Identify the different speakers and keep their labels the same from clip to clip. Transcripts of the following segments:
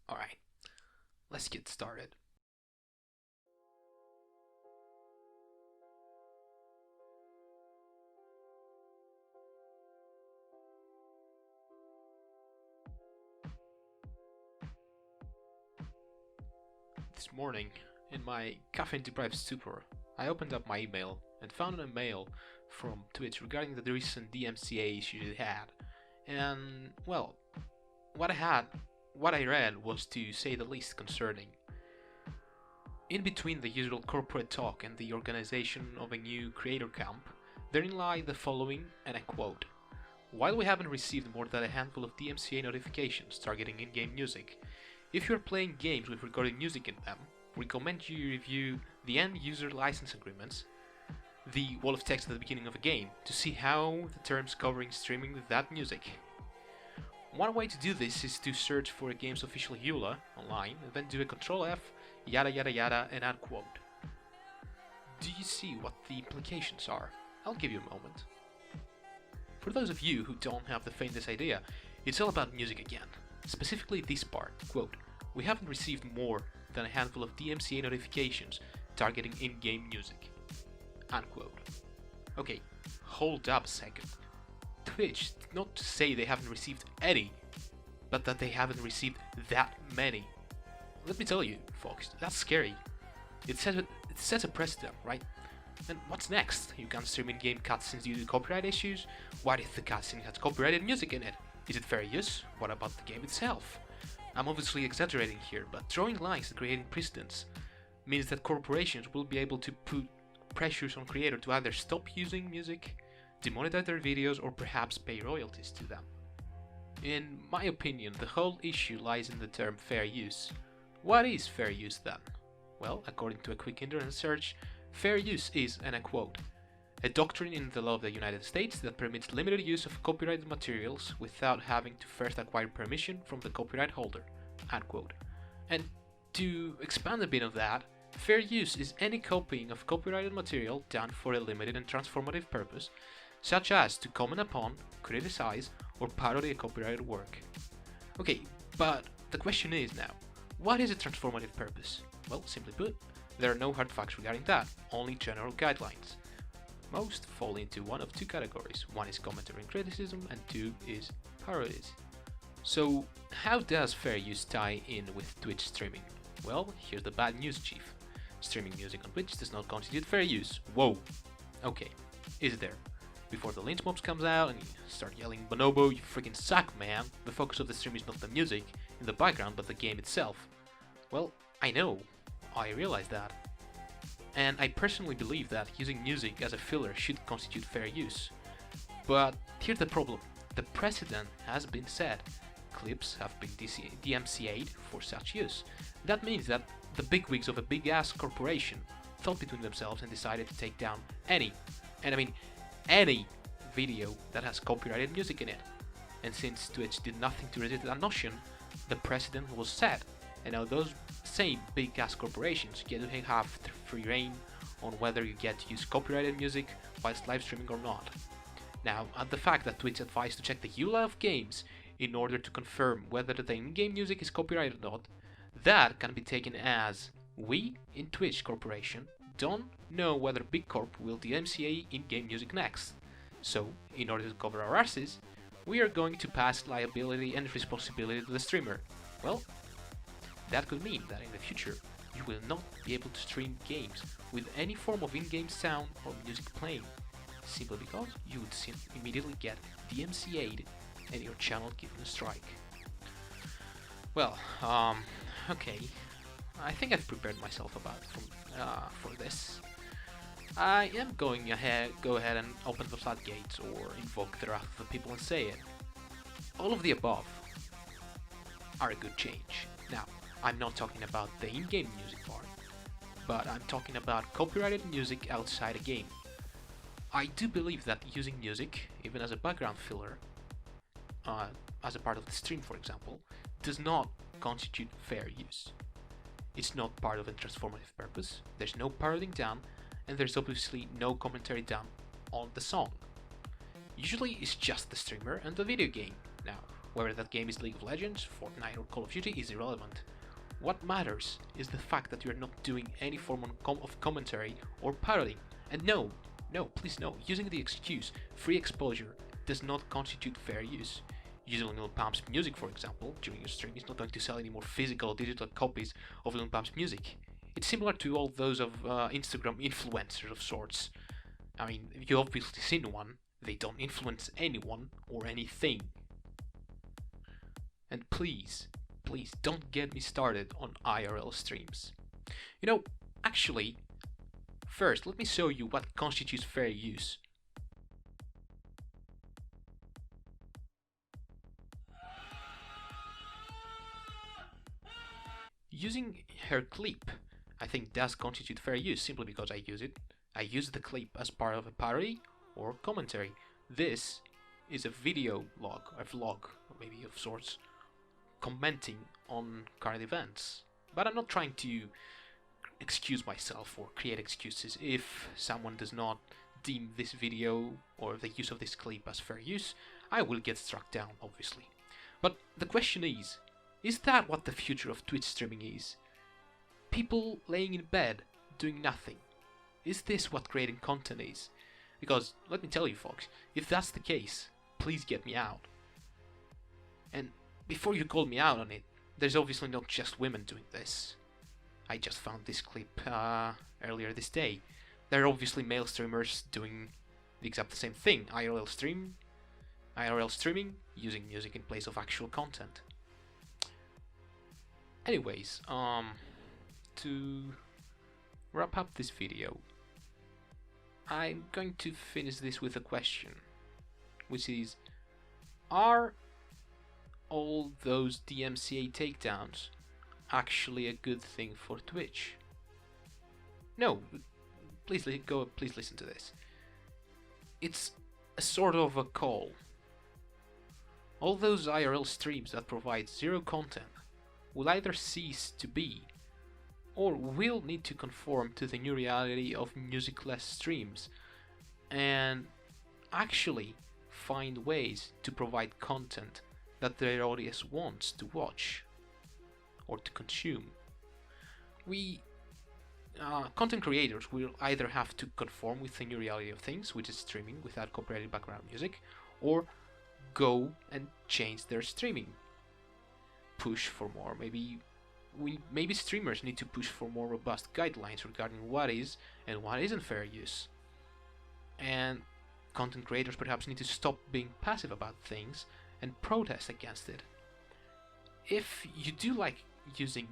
Speaker 1: Alright, let's get started. This morning, in my caffeine-deprived stupor, I opened up my email and found a mail from Twitch regarding the recent DMCA issue it had. And, well, what I read was, to say the least, concerning. In between the usual corporate talk and the organization of a new creator camp, therein lie the following, and I quote: "While we haven't received more than a handful of DMCA notifications targeting in-game music, if you are playing games with recorded music in them, we recommend you review the end-user license agreements, the wall of text at the beginning of a game, to see how the terms covering streaming with that music. One way to do this is to search for a game's official EULA online, and then do a Control F, yada yada yada, and add quote. Do you see what the implications are? I'll give you a moment. For those of you who don't have the faintest idea, it's all about music again. Specifically this part, quote, "We haven't received more than a handful of DMCA notifications targeting in-game music," unquote. Okay, hold up a second. Twitch did not say they haven't received any, but that they haven't received that many. Let me tell you, folks, that's scary. It sets a precedent, right? And what's next? You can't stream in-game cutscenes due to copyright issues? What if the cutscene has copyrighted music in it? Is it fair use? What about the game itself? I'm obviously exaggerating here, but drawing lines and creating precedents means that corporations will be able to put pressures on creators to either stop using music, demonetize their videos, or perhaps pay royalties to them. In my opinion, the whole issue lies in the term fair use. What is fair use then? Well, according to a quick internet search, fair use is, and I quote, "a doctrine in the law of the United States that permits limited use of copyrighted materials without having to first acquire permission from the copyright holder," unquote. And to expand a bit on that, fair use is any copying of copyrighted material done for a limited and transformative purpose, such as to comment upon, criticize, or parody a copyrighted work. Okay, but the question is now, what is a transformative purpose? Well, simply put, there are no hard facts regarding that, only general guidelines. Most fall into one of two categories. One is commentary and criticism, and two is parodies. So, how does fair use tie in with Twitch streaming? Well, here's the bad news, chief. Streaming music on Twitch does not constitute fair use. Whoa! Okay, is there? Before the lynch mobs comes out and you start yelling, "Bonobo, you freaking suck, man! The focus of the stream is not the music in the background, but the game itself." Well, I know. I realize that. And I personally believe that using music as a filler should constitute fair use. But here's the problem. The precedent has been set. Clips have been DMCA'd for such use. That means that the bigwigs of a big-ass corporation thought between themselves and decided to take down any, and I mean any, video that has copyrighted music in it. And since Twitch did nothing to resist that notion, the precedent was set. And now those same big-ass corporations get to have free reign on whether you get to use copyrighted music whilst live streaming or not. Now, add the fact that Twitch advised to check the EULA of games in order to confirm whether the in-game music is copyrighted or not. That can be taken as we in Twitch Corporation don't know whether Big Corp will DMCA in-game music next. So, in order to cover our asses, we are going to pass liability and responsibility to the streamer. Well, that could mean that in the future, you will not be able to stream games with any form of in-game sound or music playing, simply because you would immediately get DMCA'd and your channel given a strike. Well, okay, I think I've prepared myself for this. I am go ahead and open the floodgates or invoke the wrath of the people and say it. All of the above are a good change. Now, I'm not talking about the in-game music part, but I'm talking about copyrighted music outside a game. I do believe that using music, even as a background filler, as a part of the stream for example, does not constitute fair use. It's not part of a transformative purpose, there's no parodying done, and there's obviously no commentary done on the song. Usually it's just the streamer and the video game. Now, Whether that game is League of Legends, Fortnite, or Call of Duty is irrelevant. What matters is the fact that you're not doing any form of commentary or parodying. And no, please no, using the excuse free exposure does not constitute fair use. Using Lil Pump's music, for example, during your stream is not going to sell any more physical or digital copies of Lil Pump's music. It's similar to all those of Instagram influencers of sorts. I mean, you've obviously seen one. They don't influence anyone or anything. And please don't get me started on IRL streams. You know, actually, first let me show you what constitutes fair use. Using her clip, I think does constitute fair use simply because I use it. I use the clip as part of a parody or commentary. This is a video log, a vlog, maybe of sorts, commenting on current events. But I'm not trying to excuse myself or create excuses. If someone does not deem this video or the use of this clip as fair use, I will get struck down, obviously. But the question is that what the future of Twitch streaming is? People laying in bed, doing nothing. Is this what creating content is? Because, let me tell you folks, if that's the case, please get me out. And before you call me out on it, there's obviously not just women doing this. I just found this clip earlier this day. There are obviously male streamers doing the exact same thing. IRL streaming, using music in place of actual content. Anyways, to wrap up this video, I'm going to finish this with a question, which is, are all those DMCA takedowns actually a good thing for Twitch? No, please listen to this. It's a sort of a call. All those IRL streams that provide zero content will either cease to be, or will need to conform to the new reality of musicless streams, and actually find ways to provide content that their audience wants to watch or to consume. We content creators will either have to conform with the new reality of things, which is streaming without copyrighted background music, or go and change their streaming. Push for more. Maybe streamers need to push for more robust guidelines regarding what is and what isn't fair use. And content creators perhaps need to stop being passive about things and protest against it. If you do like using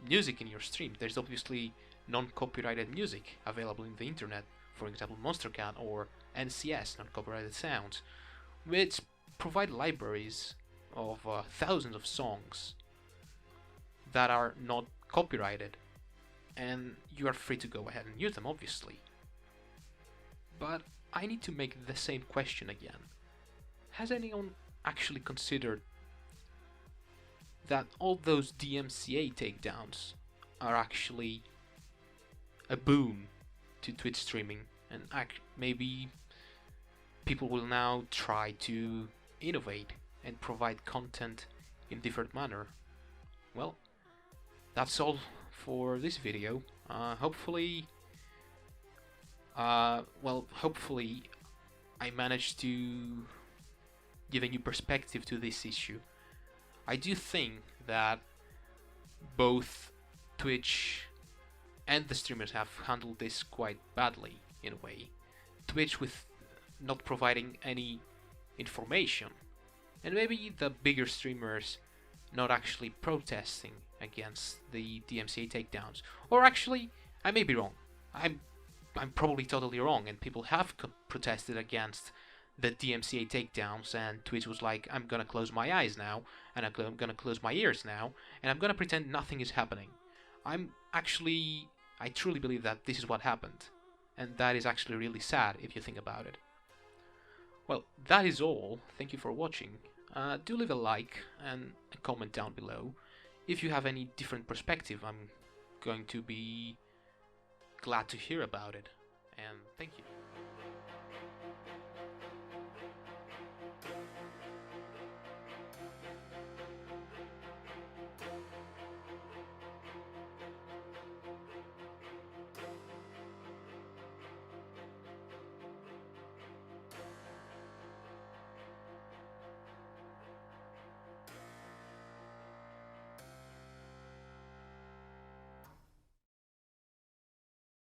Speaker 1: music in your stream, there's obviously non-copyrighted music available in the internet, for example MonsterCat or NCS, non-copyrighted sounds, which provide libraries of thousands of songs that are not copyrighted, and you are free to go ahead and use them, obviously. But I need to make the same question again. Has anyone actually considered that all those DMCA takedowns are actually a boon to Twitch streaming, and maybe people will now try to innovate and provide content in different manner? Well, that's all for this video. Hopefully I managed to give a new perspective to this issue. I do think that both Twitch and the streamers have handled this quite badly, in a way. Twitch with not providing any information, and maybe the bigger streamers not actually protesting against the DMCA takedowns. Or actually, I may be wrong. I'm probably totally wrong, and people have protested against the DMCA takedowns, and Twitch was like, I'm gonna close my eyes now, and I'm gonna close my ears now, and I'm gonna pretend nothing is happening. I truly believe that this is what happened, and that is actually really sad if you think about it. Well, that is all. Thank you for watching. Do leave a like and a comment down below. If you have any different perspective, I'm going to be glad to hear about it. And thank you.